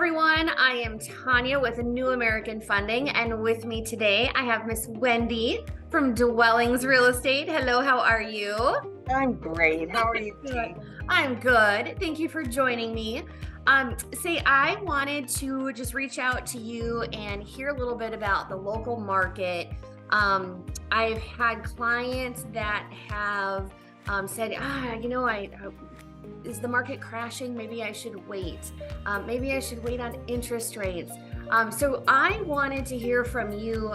everyone. I am Tanya with New American Funding, and with me today I have Miss Wendy from Dwellings Real Estate. Hello, how are you? I'm great. How are you, Good. T? I'm good. Thank you for joining me. I wanted to just reach out to you and hear a little bit about the local market. I've had clients that have said, is the market crashing? Maybe I should wait. Maybe I should wait on interest rates. So I wanted to hear from you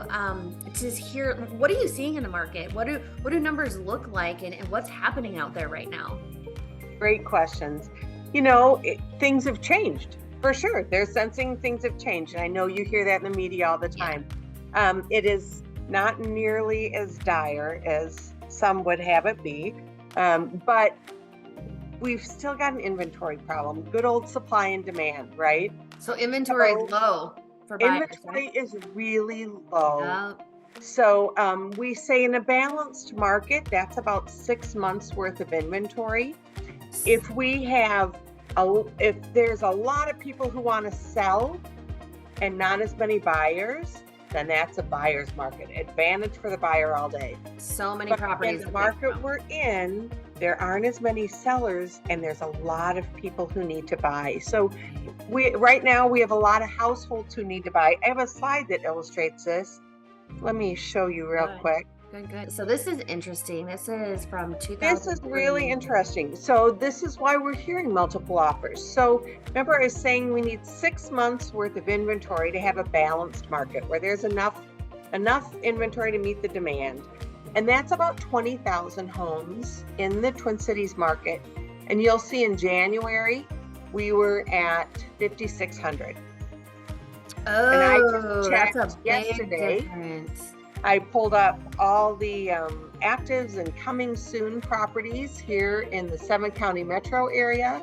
to hear, what are you seeing in the market? What do numbers look like, and what's happening out there right now? Great questions. Things have changed for sure. They're sensing things have changed. And I know you hear that in the media all the time. It is not nearly as dire as some would have it be. But we've still got an inventory problem. Good old supply and demand, right? So inventory is low for buyers, Inventory right? is really low. So we say in a balanced market, that's about 6 months worth of inventory. If there's a lot of people who want to sell and not as many buyers, then that's a buyer's market. Advantage for the buyer all day. So many properties. In the market we're in, there aren't as many sellers, and there's a lot of people who need to buy. So right now we have a lot of households who need to buy. I have a slide that illustrates this. Let me show you real quick. Good. So this is interesting. This is from 2000. This is really interesting. So this is why we're hearing multiple offers. So remember I was saying we need 6 months worth of inventory to have a balanced market where there's enough inventory to meet the demand. And that's about 20,000 homes in the Twin Cities market. And you'll see in January, we were at 5,600. Oh, and I just checked that's a big yesterday. difference. I pulled up all the actives and coming soon properties here in the 7-county metro area.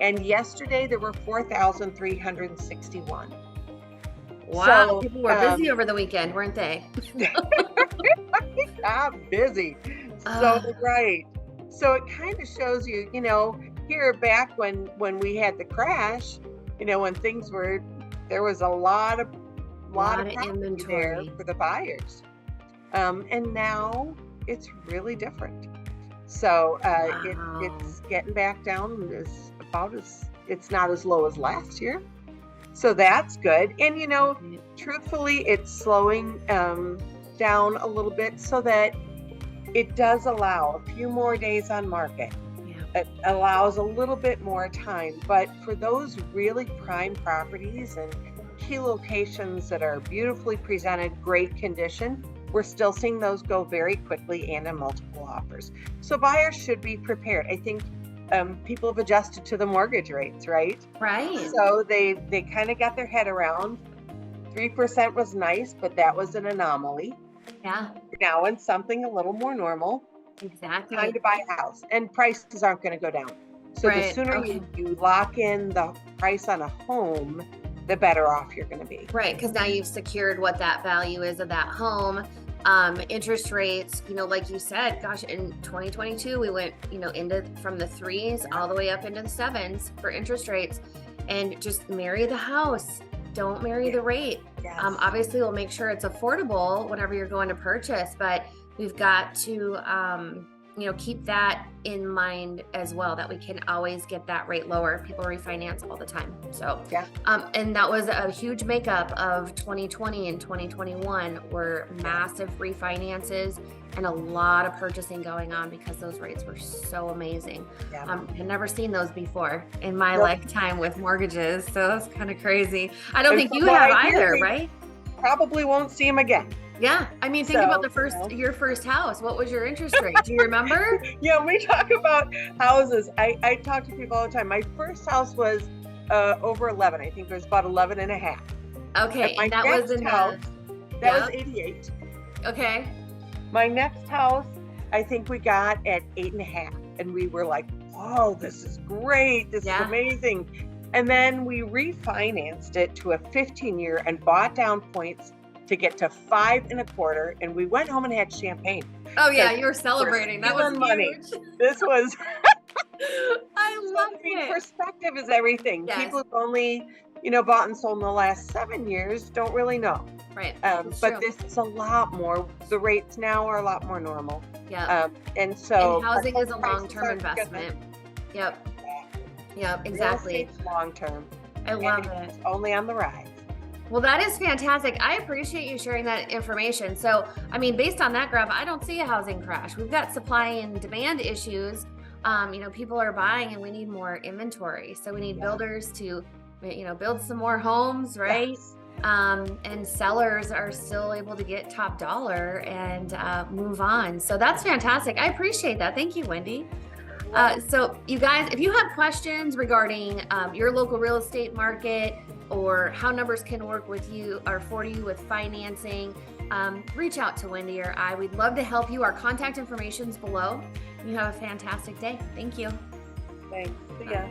And yesterday there were 4,361. Wow, So, people were busy over the weekend, weren't they? Busy. So right. So it kind of shows you, here back when we had the crash, when things were, there was a lot of inventory there for the buyers. And now it's really different. So it's getting back down it's not as low as last year. So that's good. And, truthfully, it's slowing down a little bit so that it does allow a few more days on market. It allows a little bit more time. But for those really prime properties and key locations that are beautifully presented, great condition, we're still seeing those go very quickly and in multiple offers. So buyers should be prepared. I think people have adjusted to the mortgage rates, right? Right. So they kind of got their head around. 3% was nice, but that was an anomaly. Yeah. Now in something a little more normal. Exactly. Time to buy a house, and prices aren't going to go down. So the sooner you lock in the price on a home, the better off you're going to be. Right, because now you've secured what that value is of that home. Interest rates, like you said, gosh, in 2022 we went, from the 3s all the way up into the 7s for interest rates. And just marry the house, don't marry the rate. Yes. Obviously we'll make sure it's affordable whenever you're going to purchase, but we've got to keep that in mind as well, that we can always get that rate lower. People refinance all the time. So, and that was a huge makeup of 2020 and 2021 were massive refinances and a lot of purchasing going on because those rates were so amazing. I've never seen those before in my lifetime with mortgages. So that's kind of crazy. I don't think you have either, right? Probably won't see them again. Yeah. I mean, think about your first house. What was your interest rate? Do you remember? Yeah, we talk about houses. I talk to people all the time. My first house was over 11. I think it was about 11 and a half. Okay. And that was in house, that was 88. Okay. My next house, I think we got at 8.5. And we were like, oh, this is great. This is amazing. And then we refinanced it to a 15-year and bought down points to get to 5.25, and we went home and had champagne. Oh yeah, you were celebrating. That was money. Huge. This was. I love it. Perspective is everything. Yes. People have only bought and sold in the last 7 years don't really know. Right. That's But true. this is a lot more. The rates now are a lot more normal. Yeah. And so And housing home is a prices long-term aren't gonna- investment. Yep. Yep. Real Exactly. estate's long-term. I love And it. it's only on the rise. Well, that is fantastic. I appreciate you sharing that information. So, I mean, based on that graph, I don't see a housing crash. We've got supply and demand issues. People are buying and we need more inventory. So we need builders to, build some more homes, right? Yes. And sellers are still able to get top dollar and move on. So that's fantastic. I appreciate that. Thank you, Wendy. So you guys, if you have questions regarding your local real estate market or how numbers can work with you or for you with financing, reach out to Wendy or I. We'd love to help you. Our contact information is below. You have a fantastic day. Thank you. Thanks. See ya.